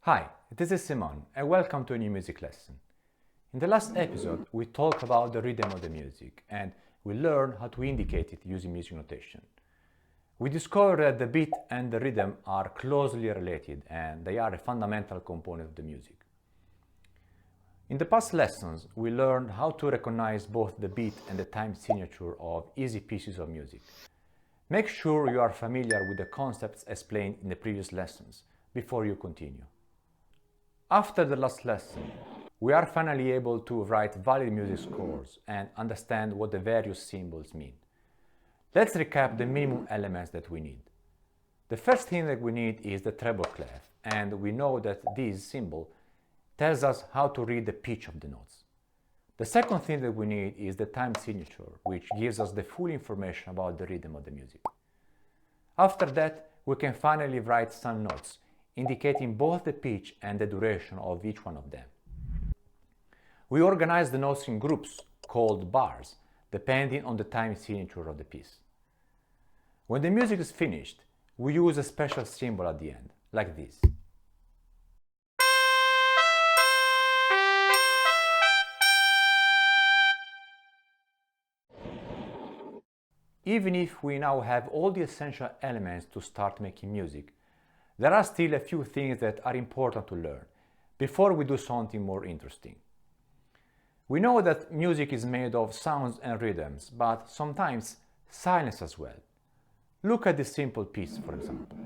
Hi, this is Simon and welcome to a new music lesson. In the last episode, we talked about the rhythm of the music and we learned how to indicate it using music notation. We discovered that the beat and the rhythm are closely related and they are a fundamental component of the music. In the past lessons, we learned how to recognize both the beat and the time signature of easy pieces of music. Make sure you are familiar with the concepts explained in the previous lessons before you continue. After the last lesson, we are finally able to write valid music scores and understand what the various symbols mean. Let's recap the minimum elements that we need. The first thing that we need is the treble clef, and we know that this symbol tells us how to read the pitch of the notes. The second thing that we need is the time signature, which gives us the full information about the rhythm of the music. After that, we can finally write some notes, indicating both the pitch and the duration of each one of them. We organize the notes in groups, called bars, depending on the time signature of the piece. When the music is finished, we use a special symbol at the end, like this. Even if we now have all the essential elements to start making music, there are still a few things that are important to learn before we do something more interesting. We know that music is made of sounds and rhythms, but sometimes silence as well. Look at this simple piece, for example.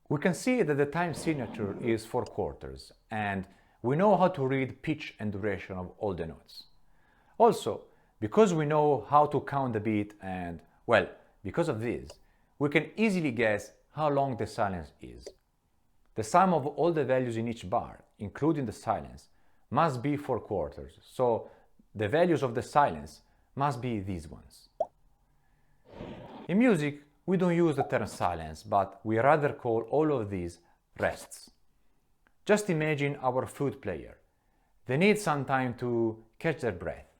We can see that the time signature is 4/4, and we know how to read pitch and duration of all the notes. Also, because we know how to count the beat and, well, because of this, we can easily guess how long the silence is. The sum of all the values in each bar, including the silence, must be 4/4, so the values of the silence must be these ones. In music, we don't use the term silence, but we rather call all of these rests. Just imagine our flute player. They need some time to catch their breath.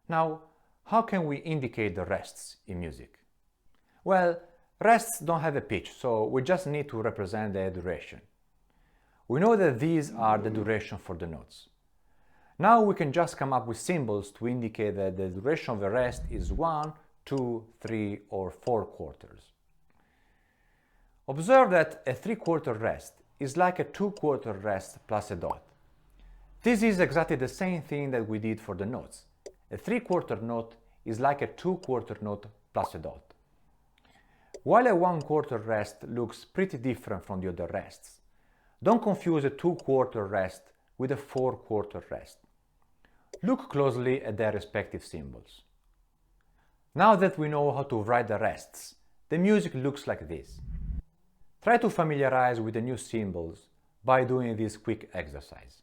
Now, how can we indicate the rests in music? Well, rests don't have a pitch, so we just need to represent the duration. We know that these are the duration for the notes. Now we can just come up with symbols to indicate that the duration of a rest is 1, 2, 3, or 4/4. Observe that a 3/4 rest is like a 2/4 rest plus a dot. This is exactly the same thing that we did for the notes. A 3/4 note is like a 2/4 note plus a dot. While a 1/4 rest looks pretty different from the other rests, don't confuse a 2/4 rest with a 4/4 rest. Look closely at their respective symbols. Now that we know how to write the rests, the music looks like this. Try to familiarize with the new symbols by doing this quick exercise.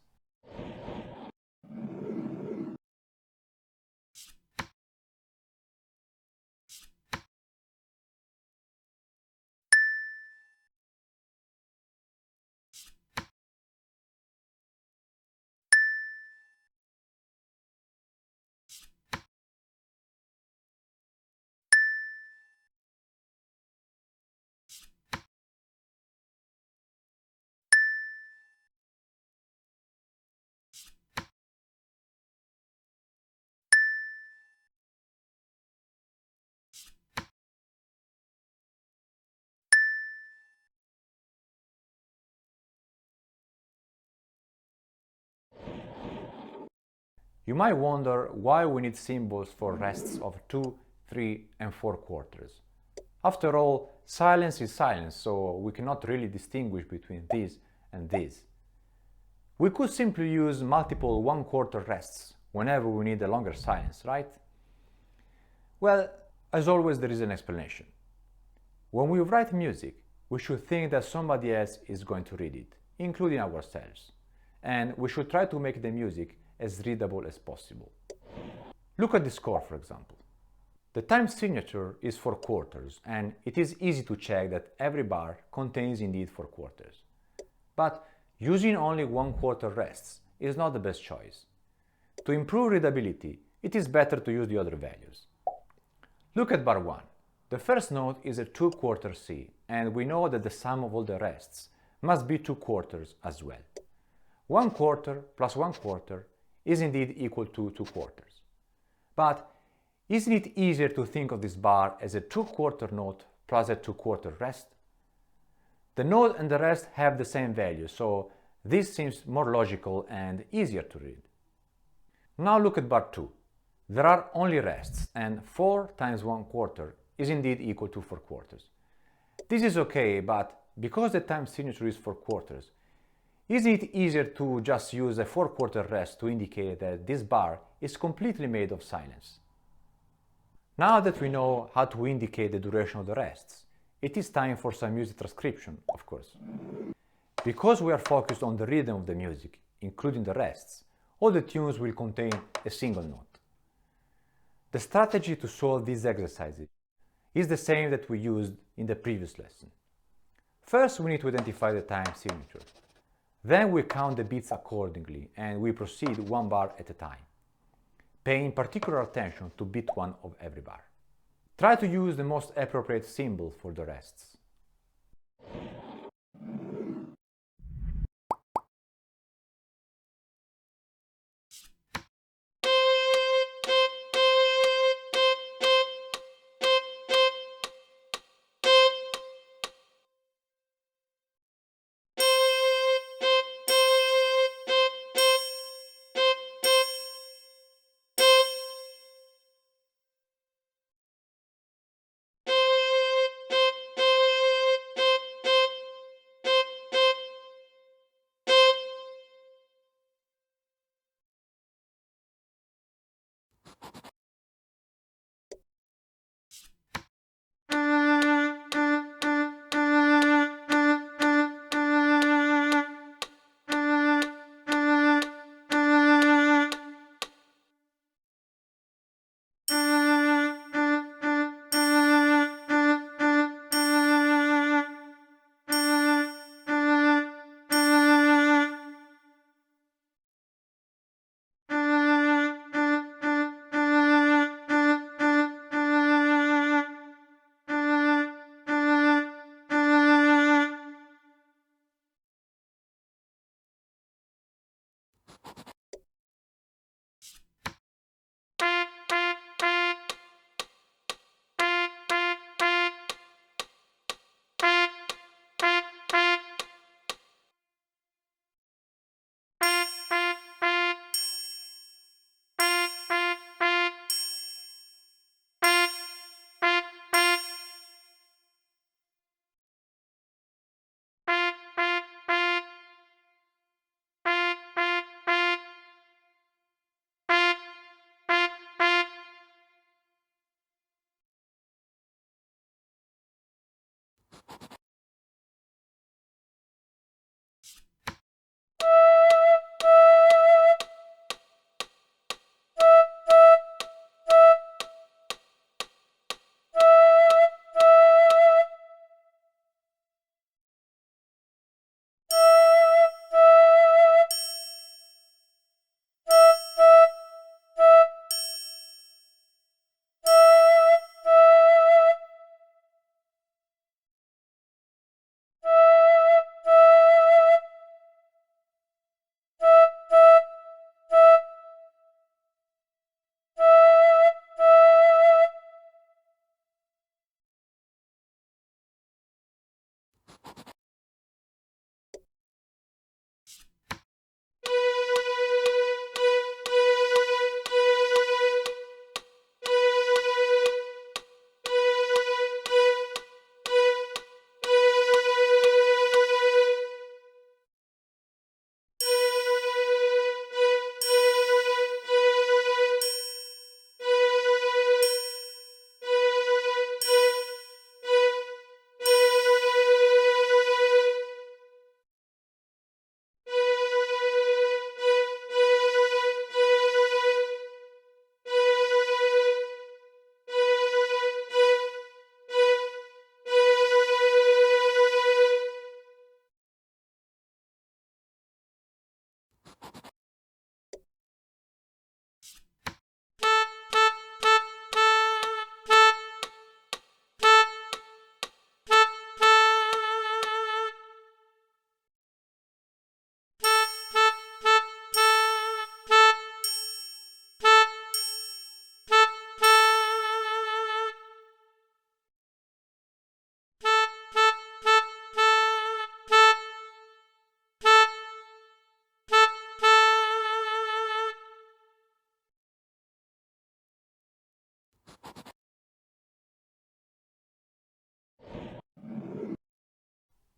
You might wonder why we need symbols for rests of 2, 3, and 4/4. After all, silence is silence, so we cannot really distinguish between this and this. We could simply use multiple 1/4 rests whenever we need a longer silence, right? Well, as always, there is an explanation. When we write music, we should think that somebody else is going to read it, including ourselves. And we should try to make the music as readable as possible. Look at the score, for example. The time signature is 4/4, and it is easy to check that every bar contains indeed 4/4. But using only 1/4 rests is not the best choice. To improve readability, it is better to use the other values. Look at bar 1. The first note is a 2/4 C, and we know that the sum of all the rests must be 2/4 as well. 1/4 plus 1/4 is indeed equal to 2/4. But isn't it easier to think of this bar as a 2/4 note plus a 2/4 rest? The note and the rest have the same value, so this seems more logical and easier to read. Now look at bar 2. There are only rests, and 4 times 1/4 is indeed equal to 4/4. This is okay, but because the time signature is 4/4, isn't it easier to just use a 4/4 rest to indicate that this bar is completely made of silence? Now that we know how to indicate the duration of the rests, it is time for some music transcription, of course. Because we are focused on the rhythm of the music, including the rests, all the tunes will contain a single note. The strategy to solve these exercises is the same that we used in the previous lesson. First, we need to identify the time signature. Then we count the beats accordingly, and we proceed one bar at a time, paying particular attention to beat 1 of every bar. Try to use the most appropriate symbol for the rests.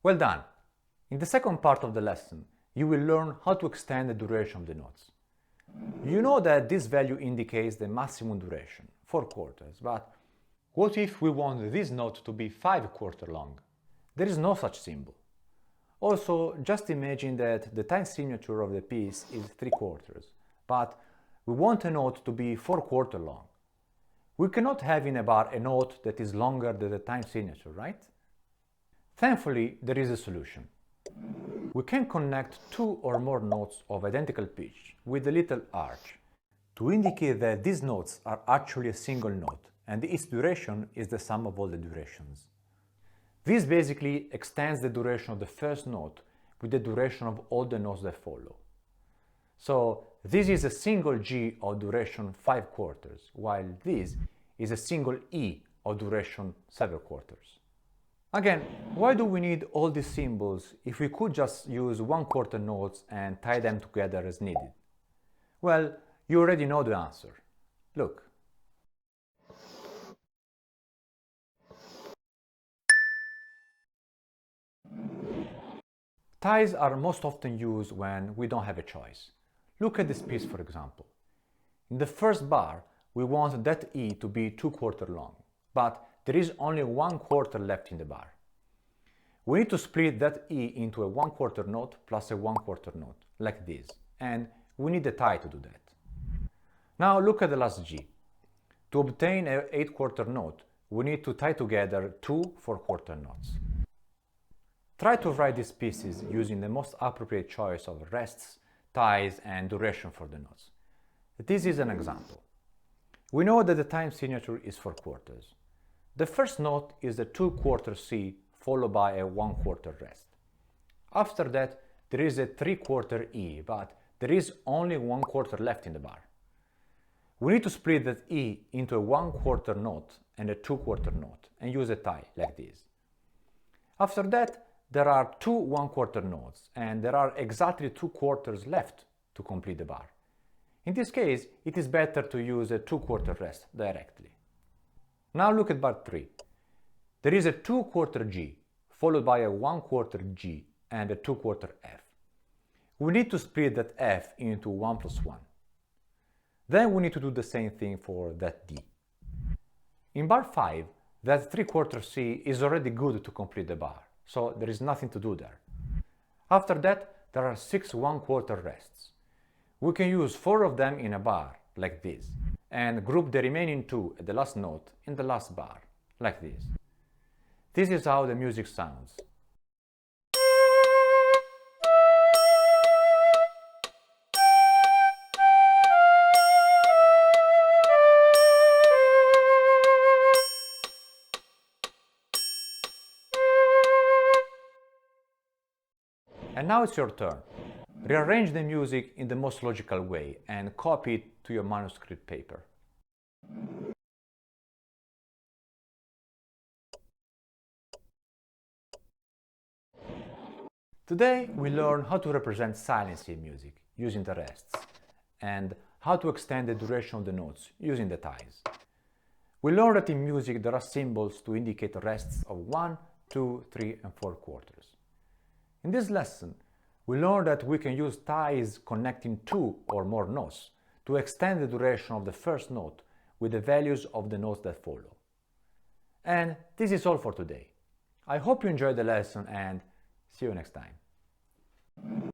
Well done! In the second part of the lesson, you will learn how to extend the duration of the notes. You know that this value indicates the maximum duration, 4 quarters, but what if we want this note to be 5 quarters long? There is no such symbol. Also, just imagine that the time signature of the piece is 3 quarters, but we want a note to be 4 quarters long. We cannot have in a bar a note that is longer than the time signature, right? Thankfully, there is a solution. We can connect 2 or more notes of identical pitch with a little arch to indicate that these notes are actually a single note and its duration is the sum of all the durations. This basically extends the duration of the first note with the duration of all the notes that follow. So this is a single G of duration 5 quarters, while this is a single E of duration 7 quarters. Again, why do we need all these symbols if we could just use 1 quarter notes and tie them together as needed? Well, you already know the answer. Look. Ties are most often used when we don't have a choice. Look at this piece, for example. In the first bar, we want that E to be 2 quarters long, but there is only 1 quarter left in the bar. We need to split that E into a 1 quarter note plus a 1 quarter note, like this, and we need a tie to do that. Now look at the last G. To obtain an 8 quarter note, we need to tie together 2 4 quarter notes. Try to write these pieces using the most appropriate choice of rests, ties, and duration for the notes. This is an example. We know that the time signature is 4 quarters. The first note is the 2 quarter C followed by a 1 quarter rest. After that, there is a 3 quarter E, but there is only 1 quarter left in the bar. We need to split that E into a 1 quarter note and a 2 quarter note and use a tie like this. After that, there are 2 1 quarter notes and there are exactly 2 quarters left to complete the bar. In this case, it is better to use a 2 quarter rest directly. Now look at bar 3. There is a 2 quarter G followed by a 1 quarter G and a 2 quarter F. We need to split that F into 1 plus 1. Then we need to do the same thing for that D. In bar 5, that 3 quarter C is already good to complete the bar, so there is nothing to do there. After that, there are 6 1 quarter rests. We can use 4 of them in a bar, like this, and group the remaining 2 at the last note in the last bar, like this. This is how the music sounds. And now it's your turn. Rearrange the music in the most logical way and copy it to your manuscript paper. Today we learn how to represent silence in music using the rests and how to extend the duration of the notes using the ties. We learned that in music there are symbols to indicate rests of 1, 2, 3 and 4 quarters. In this lesson, we learned that we can use ties connecting 2 or more notes to extend the duration of the first note with the values of the notes that follow. And this is all for today. I hope you enjoyed the lesson and see you next time.